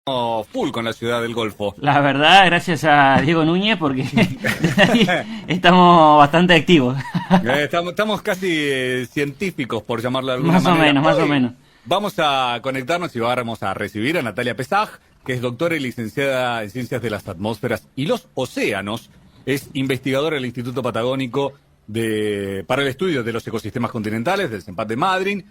Full con la ciudad del Golfo. La verdad, gracias a Diego Núñez, porque ahí estamos bastante activos. Estamos casi científicos, por llamarlo de alguna Más o manera. menos, más o Hoy menos. vamos a conectarnos y vamos a recibir a Natalia Pesaj, que es doctora y licenciada en Ciencias de las Atmósferas y los Océanos. Es investigadora del Instituto Patagónico para el estudio de los ecosistemas continentales del CENPAT de Madryn.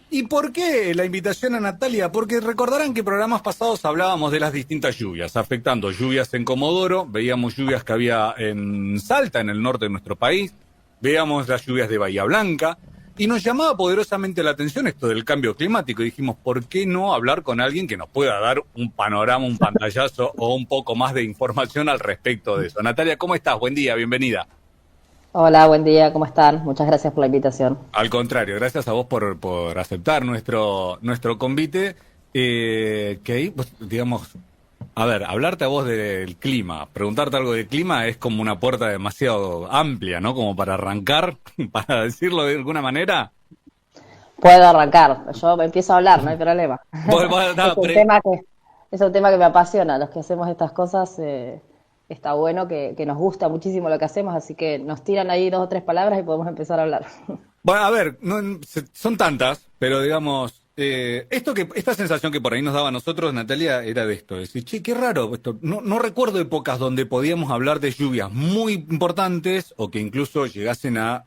¿Y por qué la invitación a Natalia? Porque recordarán que en programas pasados hablábamos de las distintas lluvias, afectando lluvias en Comodoro, veíamos lluvias que había en Salta, en el norte de nuestro país, veíamos las lluvias de Bahía Blanca, y nos llamaba poderosamente la atención esto del cambio climático, y dijimos, ¿por qué no hablar con alguien que nos pueda dar un panorama, un pantallazo o un poco más de información al respecto de eso? Natalia, ¿cómo estás? Buen día, bienvenida. Hola, buen día, ¿cómo están? Muchas gracias por la invitación. Al contrario, gracias a vos por aceptar nuestro convite, que ahí, pues, digamos, a ver, hablarte a vos del clima, preguntarte algo del clima es como una puerta demasiado amplia, ¿no? Como para arrancar, para decirlo de alguna manera. Puedo arrancar, yo empiezo a hablar, no hay problema. No, Es un tema que me apasiona, los que hacemos estas cosas, está bueno, que nos gusta muchísimo lo que hacemos, así que nos tiran ahí 2 o 3 palabras y podemos empezar a hablar. Bueno, a ver, son tantas, pero digamos, esta sensación que por ahí nos daba a nosotros, Natalia, era de esto, decir, che, qué raro esto. No recuerdo épocas donde podíamos hablar de lluvias muy importantes o que incluso llegasen a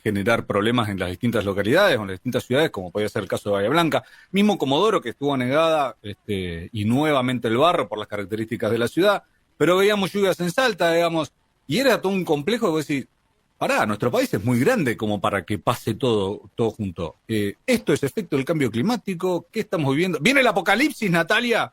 generar problemas en las distintas localidades o en las distintas ciudades, como podía ser el caso de Bahía Blanca. Mismo Comodoro, que estuvo anegada, y nuevamente el barro por las características de la ciudad, pero veíamos lluvias en Salta, digamos, y era todo un complejo de vos decís, pará, nuestro país es muy grande como para que pase todo junto. ¿Esto es efecto del cambio climático? ¿Qué estamos viviendo? ¿Viene el apocalipsis, Natalia?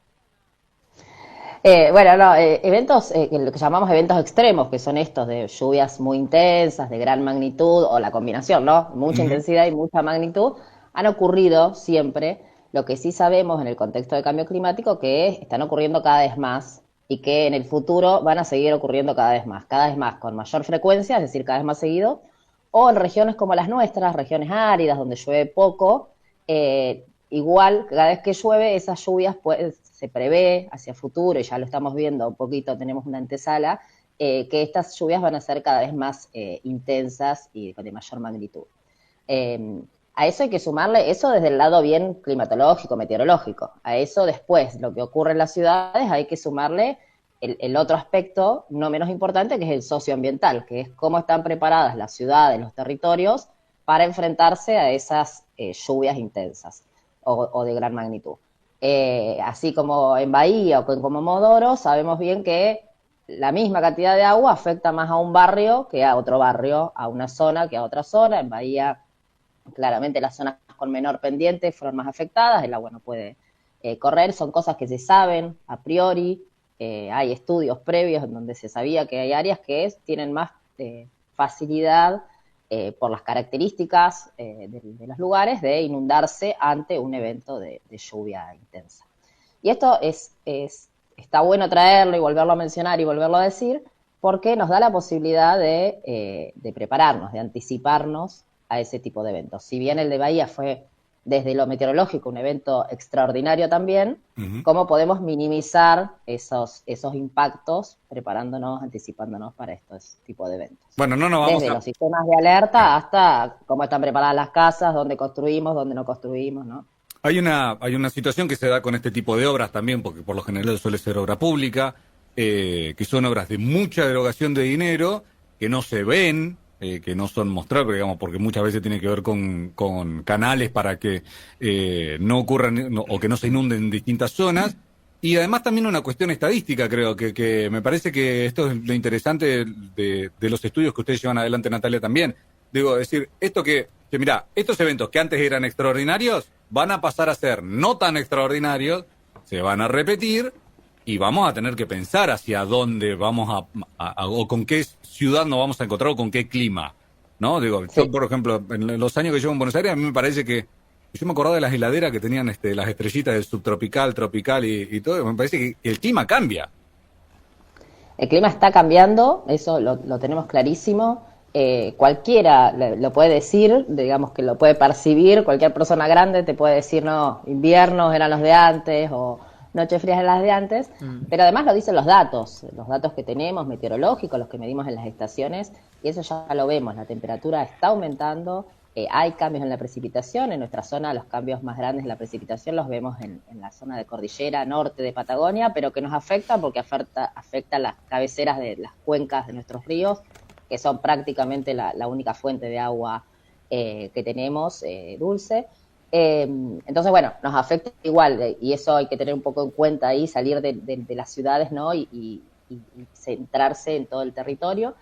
Bueno, no, eventos, lo que llamamos eventos extremos, que son estos de lluvias muy intensas, de gran magnitud, o la combinación, ¿no? Mucha Ujú. intensidad y mucha magnitud, han ocurrido siempre. Lo que sí sabemos en el contexto de cambio climático que están ocurriendo cada vez más y que en el futuro van a seguir ocurriendo cada vez más, con mayor frecuencia, es decir, cada vez más seguido, o en regiones como las nuestras, regiones áridas, donde llueve poco, igual, cada vez que llueve, esas lluvias se prevé hacia futuro, y ya lo estamos viendo un poquito, tenemos una antesala, que estas lluvias van a ser cada vez más intensas y de mayor magnitud. A eso hay que sumarle, eso desde el lado bien climatológico, meteorológico. A eso después, lo que ocurre en las ciudades, hay que sumarle el otro aspecto no menos importante, que es el socioambiental, que es cómo están preparadas las ciudades, los territorios, para enfrentarse a esas lluvias intensas o de gran magnitud. Así como en Bahía o en Comodoro, sabemos bien que la misma cantidad de agua afecta más a un barrio que a otro barrio, a una zona que a otra zona. En Bahía, claramente las zonas con menor pendiente fueron más afectadas, el agua no puede correr, son cosas que se saben a priori, hay estudios previos en donde se sabía que hay áreas que tienen más facilidad por las características de los lugares de inundarse ante un evento de lluvia intensa. Y esto está bueno traerlo y volverlo a mencionar y volverlo a decir, porque nos da la posibilidad de prepararnos, de anticiparnos a ese tipo de eventos. Si bien el de Bahía fue desde lo meteorológico un evento extraordinario también, Ujú. ¿cómo podemos minimizar esos impactos preparándonos, anticipándonos para estos tipos de eventos? Bueno, no nos vamos Desde a... los sistemas de alerta hasta cómo están preparadas las casas, dónde construimos, dónde no construimos, ¿no? Hay una situación que se da con este tipo de obras también, porque por lo general suele ser obra pública, que son obras de mucha erogación de dinero, que no se ven, que no son mostrables, digamos, porque muchas veces tiene que ver con canales para que no ocurran o que no se inunden distintas zonas. Y además también una cuestión estadística, creo, que me parece que esto es lo interesante de los estudios que ustedes llevan adelante, Natalia, también. Digo, decir, que mirá, estos eventos que antes eran extraordinarios van a pasar a ser no tan extraordinarios, se van a repetir y vamos a tener que pensar hacia dónde vamos o con qué ciudad nos vamos a encontrar o con qué clima, ¿no? Digo, yo, Sí. por ejemplo, en los años que llevo en Buenos Aires, a mí me parece que yo me acordaba de las heladeras que tenían las estrellitas del subtropical, tropical y todo, me parece que el clima cambia. El clima está cambiando, eso lo tenemos clarísimo. Cualquiera lo puede decir, digamos que lo puede percibir, cualquier persona grande te puede decir, no, inviernos eran los de antes, noches frías en las de antes, pero además lo dicen los datos que tenemos, meteorológicos, los que medimos en las estaciones, y eso ya lo vemos, la temperatura está aumentando, hay cambios en la precipitación, en nuestra zona los cambios más grandes de la precipitación los vemos en la zona de cordillera norte de Patagonia, pero que nos afecta porque afecta las cabeceras de las cuencas de nuestros ríos, que son prácticamente la única fuente de agua que tenemos, dulce. Entonces, bueno, nos afecta igual, y eso hay que tener un poco en cuenta ahí, salir de las ciudades, ¿no? Y centrarse en todo el territorio.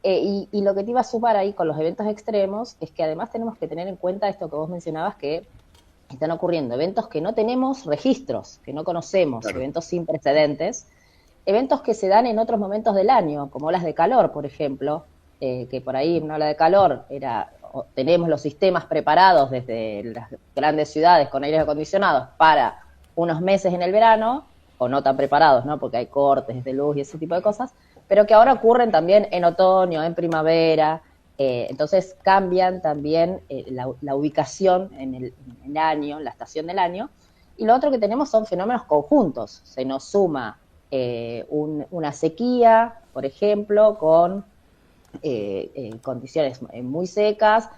Y lo que te iba a sumar ahí con los eventos extremos es que además tenemos que tener en cuenta esto que vos mencionabas, que están ocurriendo eventos que no tenemos registros, que no conocemos, claro. Eventos sin precedentes, eventos que se dan en otros momentos del año, como olas de calor, por ejemplo, que por ahí una ola de calor tenemos los sistemas preparados desde las grandes ciudades con aires acondicionados para unos meses en el verano, o no tan preparados, ¿no? Porque hay cortes de luz y ese tipo de cosas, pero que ahora ocurren también en otoño, en primavera, entonces cambian también la ubicación en el año, en la estación del año, y lo otro que tenemos son fenómenos conjuntos, se nos suma una sequía, por ejemplo, con condiciones muy secas,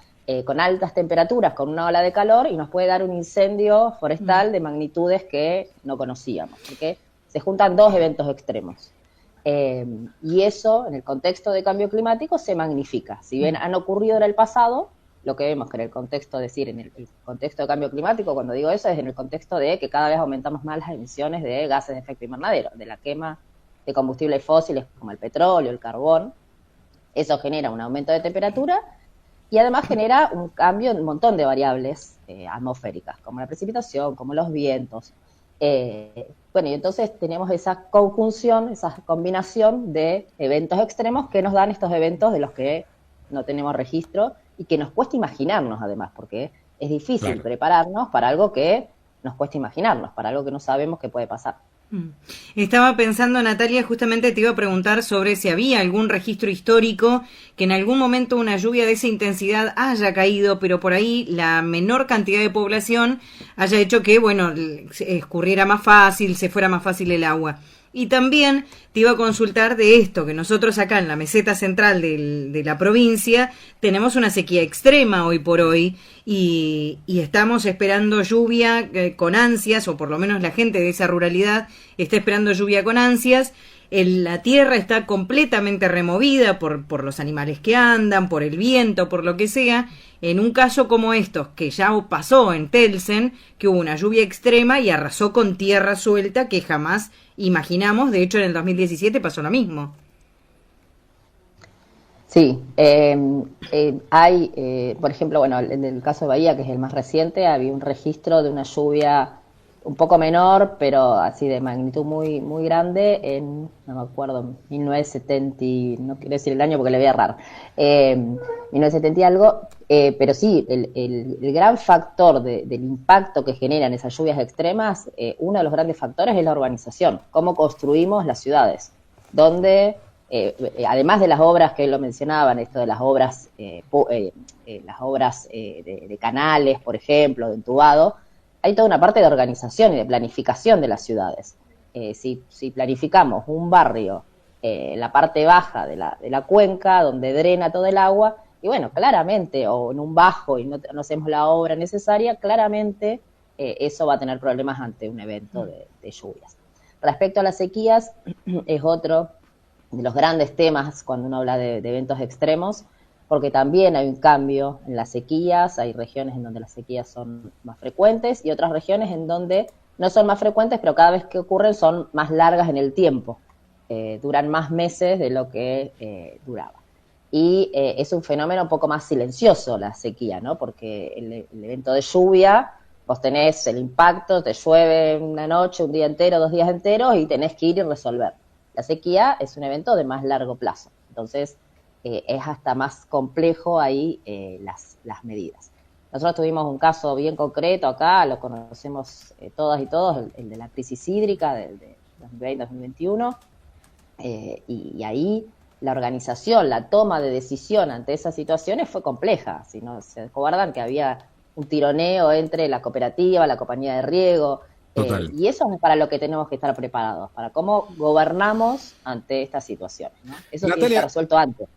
con altas temperaturas, con una ola de calor, y nos puede dar un incendio forestal de magnitudes que no conocíamos, porque se juntan dos eventos extremos. Y eso, en el contexto de cambio climático, se magnifica. Si bien han ocurrido en el pasado, lo que vemos que en el contexto, en el contexto de cambio climático, cuando digo eso, es en el contexto de que cada vez aumentamos más las emisiones de gases de efecto invernadero, de la quema de combustibles fósiles como el petróleo, el carbón. Eso genera un aumento de temperatura y además genera un cambio en un montón de variables atmosféricas, como la precipitación, como los vientos. Bueno, y entonces tenemos esa conjunción, esa combinación de eventos extremos que nos dan estos eventos de los que no tenemos registro y que nos cuesta imaginarnos además, porque es difícil prepararnos para algo que nos cuesta imaginarnos, para algo que no sabemos que puede pasar. Estaba pensando, Natalia, justamente te iba a preguntar sobre si había algún registro histórico que en algún momento una lluvia de esa intensidad haya caído, pero por ahí la menor cantidad de población haya hecho que, bueno, escurriera más fácil, se fuera más fácil el agua. Y también te iba a consultar de esto, que nosotros acá en la meseta central de la provincia tenemos una sequía extrema hoy por hoy y estamos esperando lluvia con ansias, o por lo menos la gente de esa ruralidad está esperando lluvia con ansias. La tierra está completamente removida por los animales que andan, por el viento, por lo que sea. En un caso como estos, que ya pasó en Telsen, que hubo una lluvia extrema y arrasó con tierra suelta que jamás imaginamos. De hecho, en el 2017 pasó lo mismo. Sí, hay, por ejemplo, bueno, en el caso de Bahía, que es el más reciente, había un registro de una lluvia un poco menor, pero así de magnitud muy muy grande, no me acuerdo, 1970, no quiero decir el año porque le voy a errar, 1970 y algo, pero sí, el gran factor del impacto que generan esas lluvias extremas, uno de los grandes factores es la urbanización, cómo construimos las ciudades, donde, además de las obras que lo mencionaban, esto de las obras, de canales, por ejemplo, de entubado, hay toda una parte de organización y de planificación de las ciudades. Si planificamos un barrio, la parte baja de la cuenca, donde drena todo el agua, y bueno, claramente, o en un bajo y no hacemos la obra necesaria, claramente eso va a tener problemas ante un evento de lluvias. Respecto a las sequías, es otro de los grandes temas cuando uno habla de eventos extremos, porque también hay un cambio en las sequías, hay regiones en donde las sequías son más frecuentes y otras regiones en donde no son más frecuentes, pero cada vez que ocurren son más largas en el tiempo, duran más meses de lo que duraba. Y es un fenómeno un poco más silencioso la sequía, ¿no? Porque el evento de lluvia, vos tenés el impacto, te llueve una noche, un día entero, 2 días enteros y tenés que ir y resolver. La sequía es un evento de más largo plazo, entonces es hasta más complejo ahí las medidas. Nosotros tuvimos un caso bien concreto acá, lo conocemos todas y todos, el de la crisis hídrica de 2020-2021, y ahí la organización, la toma de decisión ante esas situaciones fue compleja. Si no se acuerdan que había un tironeo entre la cooperativa, la compañía de riego, Total. Y eso es para lo que tenemos que estar preparados, para cómo gobernamos ante estas situaciones, ¿no? Eso tiene que Natalia, estar resuelto antes.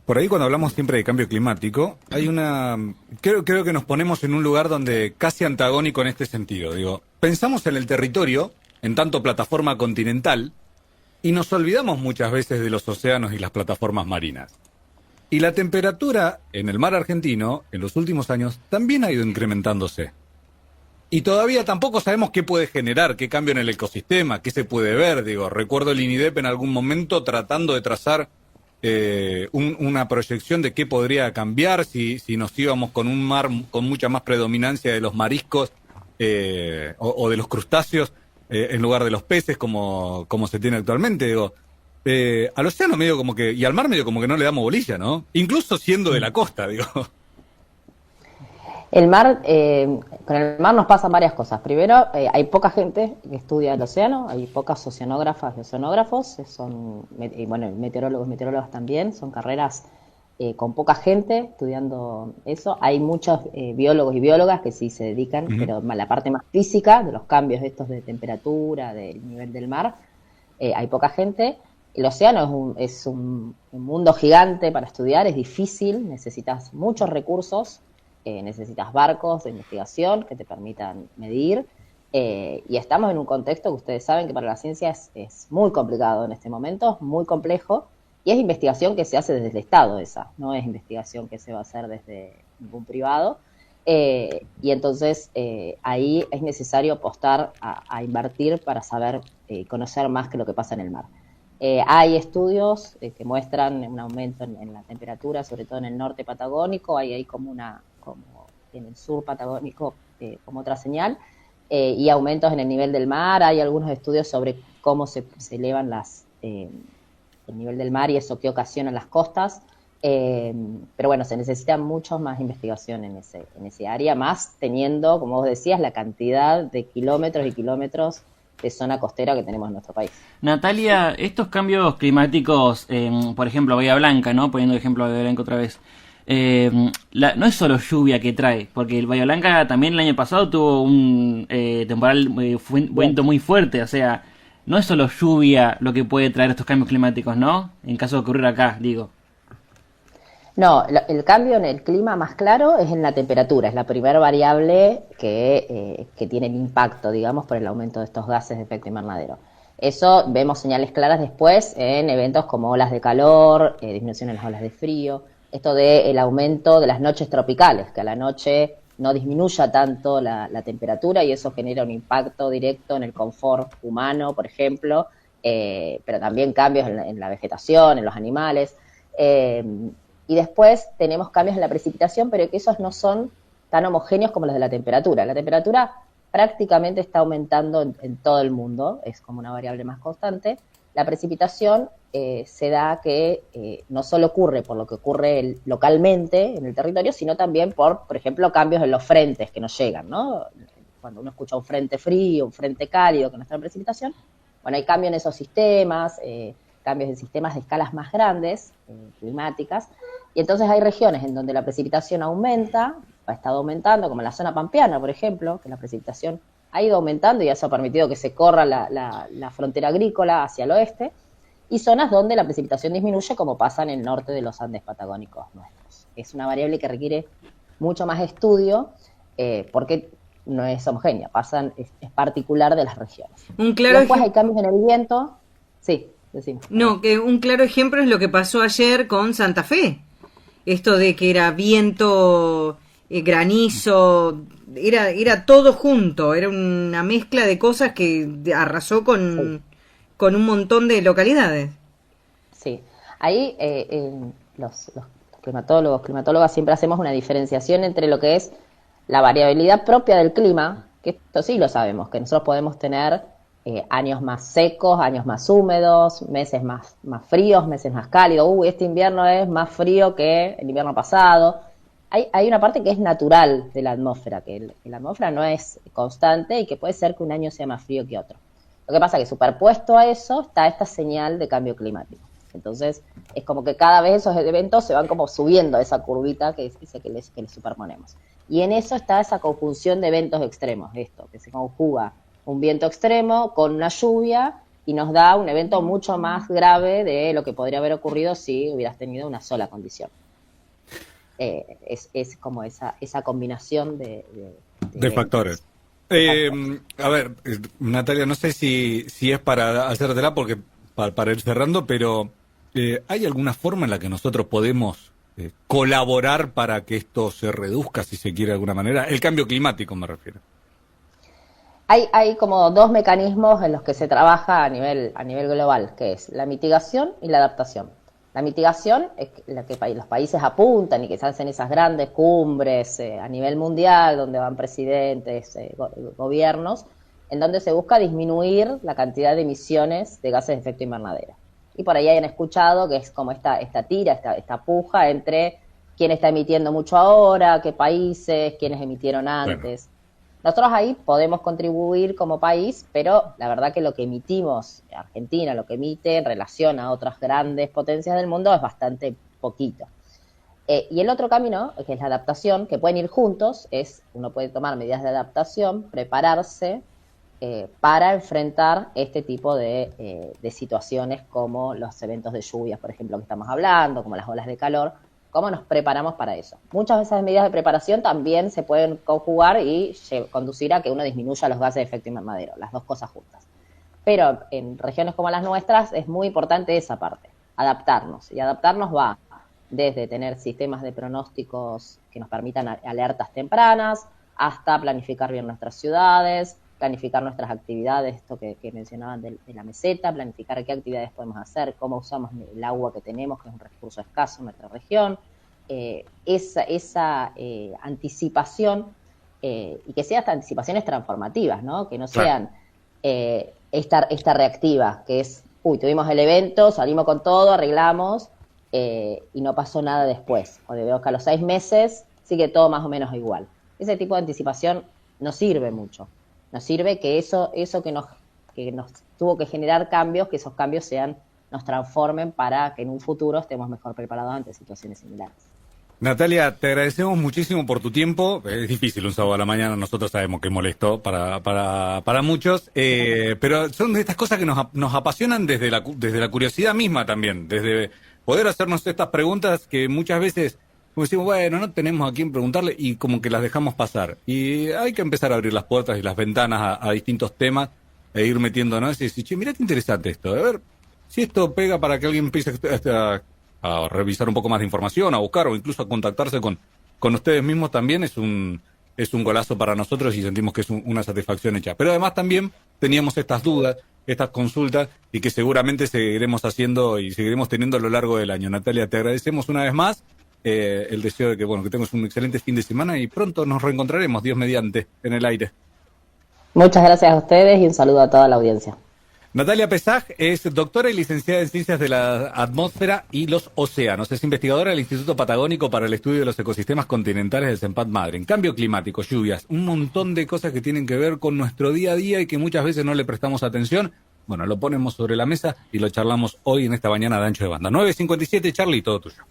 Por ahí cuando hablamos siempre de cambio climático, creo que nos ponemos en un lugar donde casi antagónico en este sentido. Digo, pensamos en el territorio, en tanto plataforma continental, y nos olvidamos muchas veces de los océanos y las plataformas marinas. Y la temperatura en el mar argentino, en los últimos años, también ha ido incrementándose. Y todavía tampoco sabemos qué puede generar, qué cambio en el ecosistema, qué se puede ver. Digo, recuerdo el INIDEP en algún momento tratando de trazar una proyección de qué podría cambiar si nos íbamos con un mar con mucha más predominancia de los mariscos o de los crustáceos en lugar de los peces como se tiene actualmente. Digo, al océano medio como que, y al mar medio como que no le damos bolilla, ¿no? Incluso siendo de la costa, digo. El mar, con el mar nos pasan varias cosas. Primero, hay poca gente que estudia el océano, hay pocas oceanógrafas y oceanógrafos, y bueno, meteorólogos y meteorólogas también, son carreras con poca gente estudiando eso. Hay muchos biólogos y biólogas que sí se dedican, pero la parte más física de los cambios estos de temperatura, del nivel del mar, hay poca gente. El océano es un mundo gigante para estudiar, es difícil, necesitas muchos recursos. Necesitas barcos de investigación que te permitan medir, y estamos en un contexto que ustedes saben que para la ciencia es muy complicado en este momento, muy complejo, y es investigación que se hace desde el Estado no es investigación que se va a hacer desde ningún privado, y entonces ahí es necesario apostar a invertir para saber conocer más que lo que pasa en el mar. Hay estudios que muestran un aumento en la temperatura, sobre todo en el norte patagónico, hay como en el sur patagónico como otra señal, y aumentos en el nivel del mar. Hay algunos estudios sobre cómo se elevan el nivel del mar y eso qué ocasiona en las costas, pero bueno, se necesita mucho más investigación en ese área, más teniendo, como vos decías, la cantidad de kilómetros y kilómetros de zona costera que tenemos en nuestro país. Natalia, estos cambios climáticos, por ejemplo, Bahía Blanca, ¿no? Poniendo el ejemplo de Bahía Blanca otra vez, no es solo lluvia que trae, porque el Bahía Blanca también el año pasado tuvo un temporal, viento muy fuerte, o sea, no es solo lluvia lo que puede traer estos cambios climáticos, ¿no? En caso de ocurrir acá, digo. No, el cambio en el clima más claro es en la temperatura, es la primera variable que tiene el impacto, digamos, por el aumento de estos gases de efecto invernadero. Eso vemos señales claras después en eventos como olas de calor, disminución en las olas de frío, esto del aumento de las noches tropicales, que a la noche no disminuya tanto la temperatura y eso genera un impacto directo en el confort humano, por ejemplo, pero también cambios en la vegetación, en los animales. Y después tenemos cambios en la precipitación, pero que esos no son tan homogéneos como los de la temperatura. La temperatura prácticamente está aumentando en todo el mundo, es como una variable más constante. La precipitación se da que no solo ocurre por lo que ocurre localmente en el territorio, sino también por ejemplo, cambios en los frentes que nos llegan, ¿no? Cuando uno escucha un frente frío, un frente cálido que nos trae precipitación, bueno, hay cambios en esos sistemas, cambios en sistemas de escalas más grandes, climáticas, y entonces hay regiones en donde la precipitación aumenta, ha estado aumentando, como en la zona pampeana, por ejemplo, que la precipitación ha ido aumentando y eso ha permitido que se corra la frontera agrícola hacia el oeste, y zonas donde la precipitación disminuye, como pasa en el norte de los Andes patagónicos nuestros. Es una variable que requiere mucho más estudio, porque no es homogénea, es particular de las regiones. Después hay cambios en el viento, sí. Decimos. No, que un claro ejemplo es lo que pasó ayer con Santa Fe. Esto de que era viento, granizo, era todo junto, era una mezcla de cosas que arrasó con un montón de localidades. Sí, ahí los climatólogas siempre hacemos una diferenciación entre lo que es la variabilidad propia del clima, que esto sí lo sabemos, que nosotros podemos tener años más secos, años más húmedos, meses más fríos, meses más cálidos. Este invierno es más frío que el invierno pasado. Hay una parte que es natural de la atmósfera, que la atmósfera no es constante y que puede ser que un año sea más frío que otro. Lo que pasa es que superpuesto a eso está esta señal de cambio climático. Entonces es como que cada vez esos eventos se van como subiendo a esa curvita que les superponemos. Y en eso está esa conjunción de eventos extremos, esto, que se conjuga un viento extremo con una lluvia y nos da un evento mucho más grave de lo que podría haber ocurrido si hubieras tenido una sola condición. Es como esa combinación de factores. A ver, Natalia, no sé si es para hacértela porque para ir cerrando, pero ¿hay alguna forma en la que nosotros podemos colaborar para que esto se reduzca, si se quiere de alguna manera? El cambio climático me refiero. Hay como dos mecanismos en los que se trabaja a nivel global, que es la mitigación y la adaptación. La mitigación es la que los países apuntan y que se hacen esas grandes cumbres a nivel mundial, donde van presidentes, gobiernos, en donde se busca disminuir la cantidad de emisiones de gases de efecto invernadero. Y por ahí hayan escuchado que es como esta puja entre quién está emitiendo mucho ahora, qué países, quiénes emitieron antes. Bueno. Nosotros ahí podemos contribuir como país, pero la verdad que lo que emitimos, Argentina, lo que emite en relación a otras grandes potencias del mundo es bastante poquito. Y el otro camino, que es la adaptación, que pueden ir juntos, es uno puede tomar medidas de adaptación, prepararse para enfrentar este tipo de situaciones como los eventos de lluvias, por ejemplo, que estamos hablando, como las olas de calor. ¿Cómo nos preparamos para eso? Muchas de esas medidas de preparación también se pueden conjugar y conducir a que uno disminuya los gases de efecto invernadero, las dos cosas juntas. Pero en regiones como las nuestras es muy importante esa parte, adaptarnos. Y adaptarnos va desde tener sistemas de pronósticos que nos permitan alertas tempranas, hasta planificar bien nuestras ciudades, planificar nuestras actividades, esto que mencionaban de la meseta, planificar qué actividades podemos hacer, cómo usamos el agua que tenemos, que es un recurso escaso en nuestra región, esa anticipación, y que sean estas anticipaciones transformativas, ¿no? Que no sean esta reactiva, que es, tuvimos el evento, salimos con todo, arreglamos, y no pasó nada después, o veo que a los 6 meses sigue todo más o menos igual. Ese tipo de anticipación no sirve mucho. Nos sirve que eso que nos tuvo que generar cambios, que esos cambios nos transformen para que en un futuro estemos mejor preparados ante situaciones similares. Natalia, te agradecemos muchísimo por tu tiempo. Es difícil un sábado a la mañana, nosotros sabemos que molesto para muchos, pero son de estas cosas que nos apasionan desde la curiosidad misma también, desde poder hacernos estas preguntas que muchas veces como decimos, bueno, no tenemos a quién preguntarle y como que las dejamos pasar. Y hay que empezar a abrir las puertas y las ventanas a distintos temas e ir metiéndonos y decir, che, mirá qué interesante esto. A ver, si esto pega para que alguien empiece a revisar un poco más de información, a buscar o incluso a contactarse con ustedes mismos también es un golazo para nosotros y sentimos que es una satisfacción hecha. Pero además también teníamos estas dudas, estas consultas y que seguramente seguiremos haciendo y seguiremos teniendo a lo largo del año. Natalia, te agradecemos una vez más. El deseo de que tengas un excelente fin de semana y pronto nos reencontraremos, Dios mediante, en el aire. Muchas gracias a ustedes y un saludo a toda la audiencia. Natalia Pesaj es doctora y licenciada en Ciencias de la Atmósfera y los Océanos. Es investigadora del Instituto Patagónico para el Estudio de los Ecosistemas Continentales del CENPAT Madre. En cambio climático, lluvias, un montón de cosas que tienen que ver con nuestro día a día y que muchas veces no le prestamos atención. Bueno, lo ponemos sobre la mesa y lo charlamos hoy en esta mañana de Ancho de Banda. 9:57, Charlie, todo tuyo.